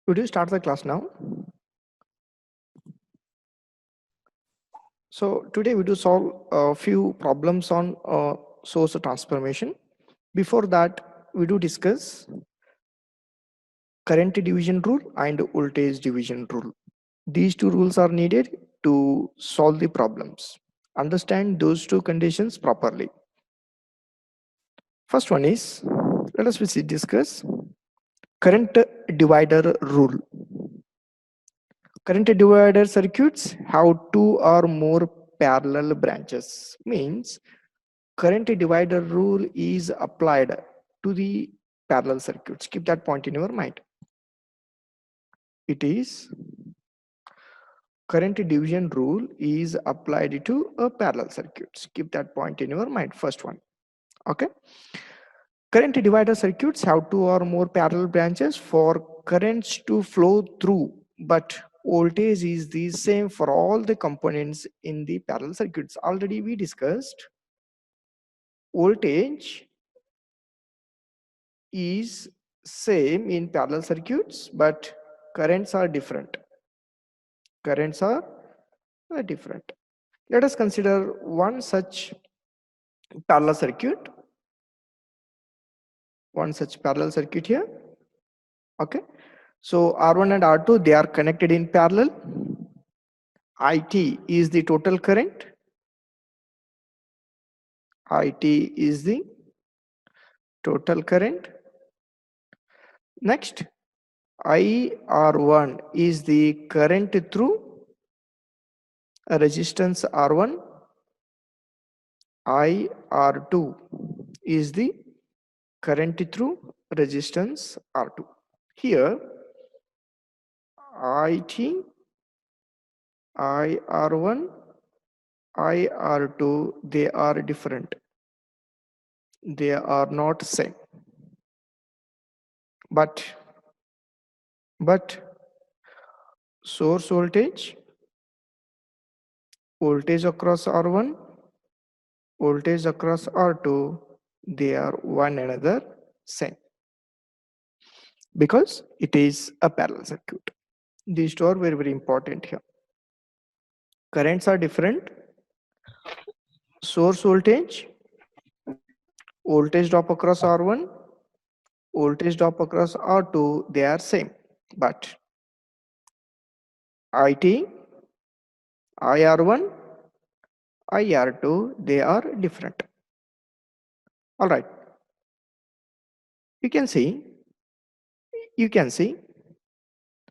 Would you start the class now? So today we do solve a few problems on source transformation. Before that, we do discuss current division rule and voltage division rule. These two rules are needed to solve the problems. Understand those two conditions properly. First one is, let us discuss current divider rule. Current divider circuits have two or more parallel branches. Means current divider rule is applied to the parallel circuits. Keep that point in your mind. It is current division rule is applied to a parallel circuits. Keep that point in your mind. First one. Okay. Current divider circuits have two or more parallel branches for currents to flow through, but voltage is the same for all the components in the parallel circuits. Already we discussed voltage is same in parallel circuits, but currents are different. Currents are different. Let us consider one such parallel circuit. One such parallel circuit here. Okay. So R1 and R2, they are connected in parallel. IT is the total current. IT is the total current. Next, IR1 is the current through a resistance R1. IR2 is the current through resistance R2. Here, IT, IR1, IR2, they are different. They are not same. But source voltage across R1, voltage across R2, they are one another same because it is a parallel circuit. These two are very, very important here. Currents are different. Source voltage drop across R1, voltage drop across R2, they are same. But IT, IR1, IR2, they are different. All right. You can see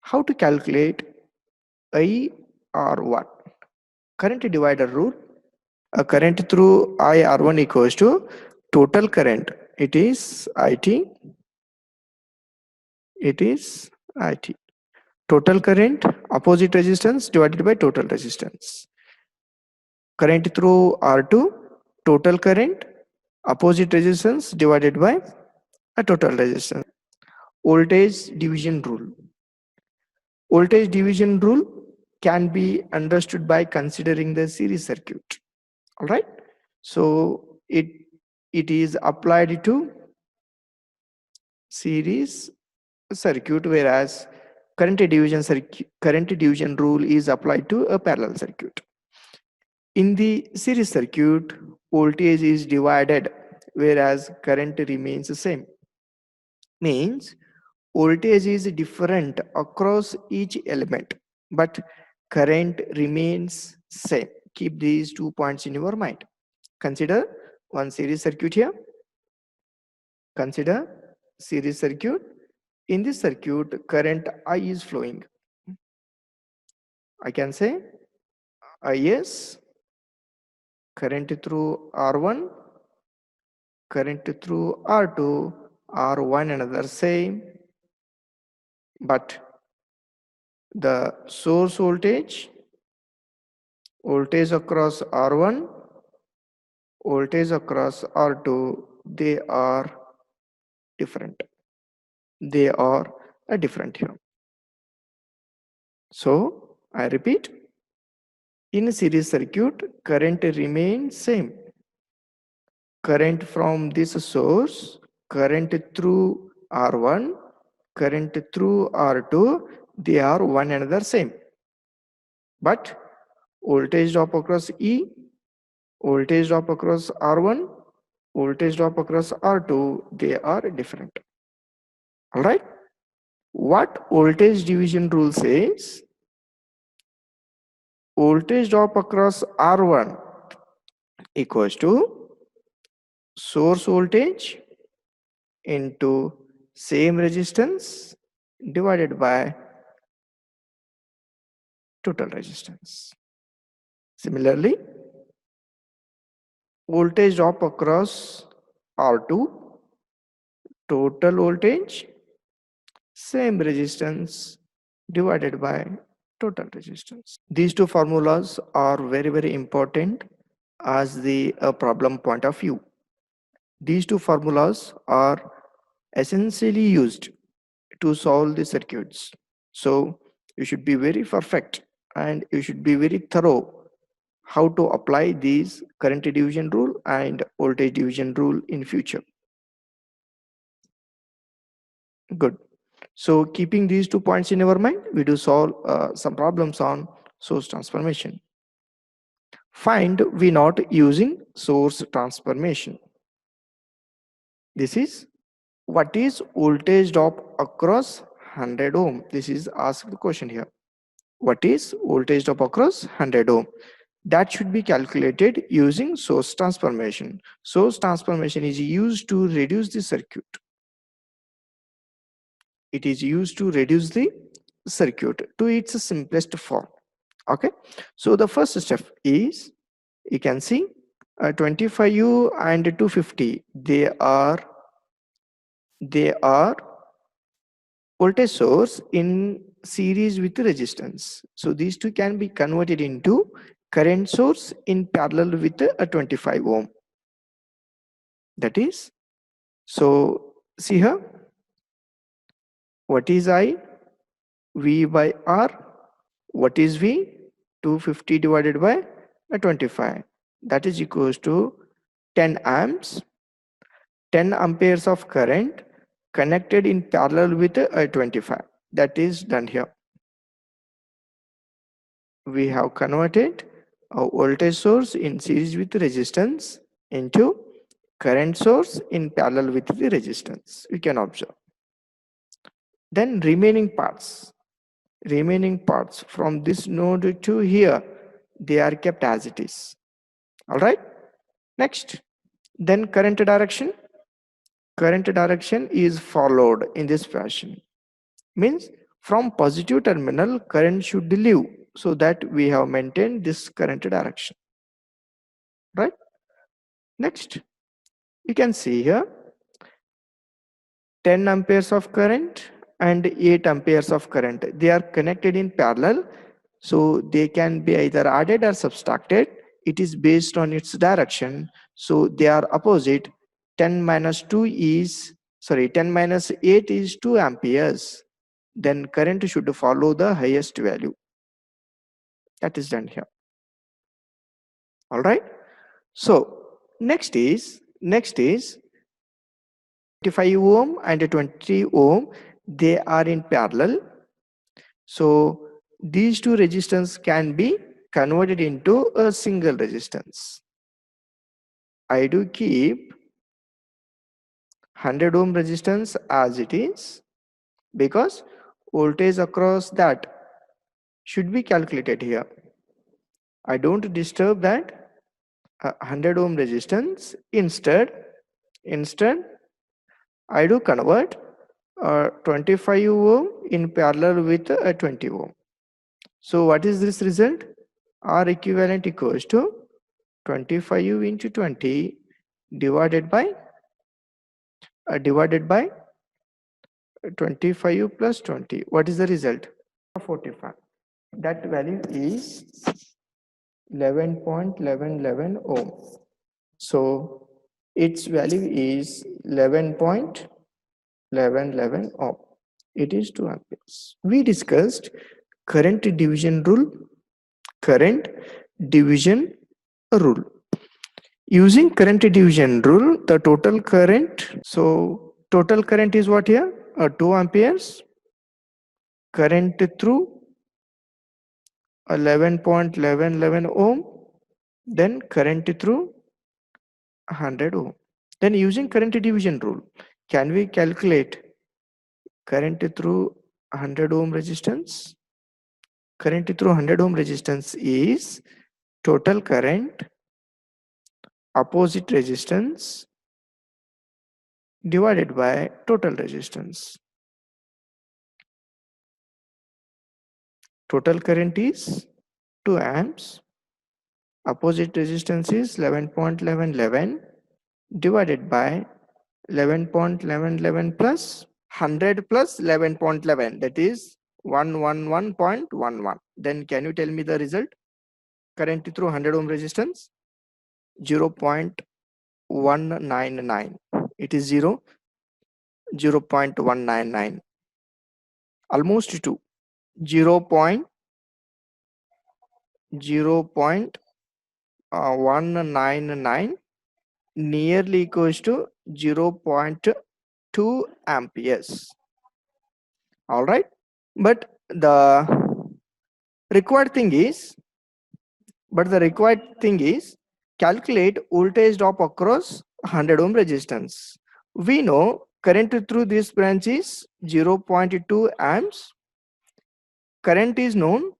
how to calculate IR1. Current divider rule. A current through IR1 equals to total current. It is IT. It is IT. Total current, opposite resistance divided by total resistance. Current through R2, total current, opposite resistance divided by a total resistance. Voltage division rule. Voltage division rule can be understood by considering the series circuit. All right. So it is applied to series circuit, whereas current division rule is applied to a parallel circuit. In the series circuit, voltage is divided, whereas current remains the same. Means voltage is different across each element, but current remains same. Keep these 2 points in your mind. Consider one series circuit here. Consider series circuit. In this circuit, current I is flowing. I can say IS, current through R1, current through R2 are one another same, but the source voltage across R1, voltage across R2, they are different. They are different here. So I repeat, in a series circuit, current remains same. Current from this source, current through R1, current through R2, they are one another same. But voltage drop across E, voltage drop across R1, voltage drop across R2, they are different. All right. What voltage division rule says? Voltage drop across R1 equals to source voltage into same resistance divided by total resistance. Similarly, voltage drop across R2, total voltage, same resistance divided by total resistance. These two formulas are very important as the problem point of view. These two formulas are essentially used to solve the circuits. So you should be very perfect and you should be very thorough how to apply these current division rule and voltage division rule in future. Good. So keeping these 2 points in our mind, we do solve some problems on source transformation. Find V naught using source transformation. This is what is voltage drop across 100 ohm. This is asked the question here. What is voltage drop across 100 ohm? That should be calculated using source transformation. Source transformation is used to reduce the circuit. It is used to reduce the circuit to its simplest form. Okay, so the first step is, you can see 25U and 250, they are voltage source in series with resistance. So these two can be converted into current source in parallel with a 25 ohm. That is, so see here, what is I? V by R. What is V? 250 divided by 25. That is equals to 10 amps, 10 amperes of current connected in parallel with a 25. That is done here. We have converted a voltage source in series with resistance into current source in parallel with the resistance. We can observe. Then remaining parts from this node to here, they are kept as it is. All right. Next, then current direction is followed in this fashion. Means from positive terminal, current should leave, so that we have maintained this current direction. Right. Next, you can see here 10 amperes of current and 8 amperes of current. They are connected in parallel, so they can be either added or subtracted. It is based on its direction, so they are opposite. 10 minus 8 is 2 amperes. Then current should follow the highest value. That is done here. All right. So next is 25 ohm and 20 ohm. They are in parallel. So these two resistance can be converted into a single resistance. I do keep 100 ohm resistance as it is, because voltage across that should be calculated here. I don't disturb that 100 ohm resistance. Instead I do convert 25 ohm in parallel with 20 ohm. So what is this result? R equivalent equals to 25 into 20 divided by 25 plus 20. What is the result? 45. That value is 11.1111 ohm. So its value is 11.1111 ohm. It is 2 amperes. We discussed current division rule. Using current division rule, the total current. So total current is what here? 2 amperes, current through 11.1111 ohm, then current through 100 ohm. Then using current division rule, can we calculate current through 100 ohm resistance? Current through 100 ohm resistance is total current opposite resistance divided by total resistance. Total current is 2 amps, opposite resistance is 11.1111 divided by 11.1111 plus 100 plus 11.11, that is 111.11. Then can you tell me the result? Current through 100 ohm resistance 0.199. It is 0.199, almost 2, 0.199, nearly equals to 0.2 amperes. All right, but the required thing is calculate voltage drop across 100 ohm resistance. We know current through this branch is 0.2 amps. Current is known,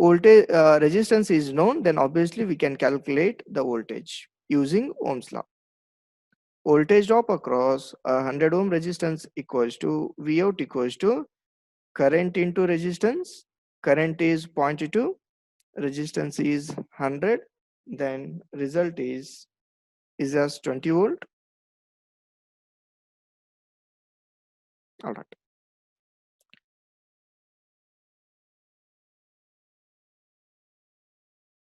voltage resistance is known, then obviously we can calculate the voltage using Ohm's law. Voltage drop across 100 ohm resistance equals to V out equals to current into resistance. Current is 0.2, resistance is 100, then result is as 20 volt. All right.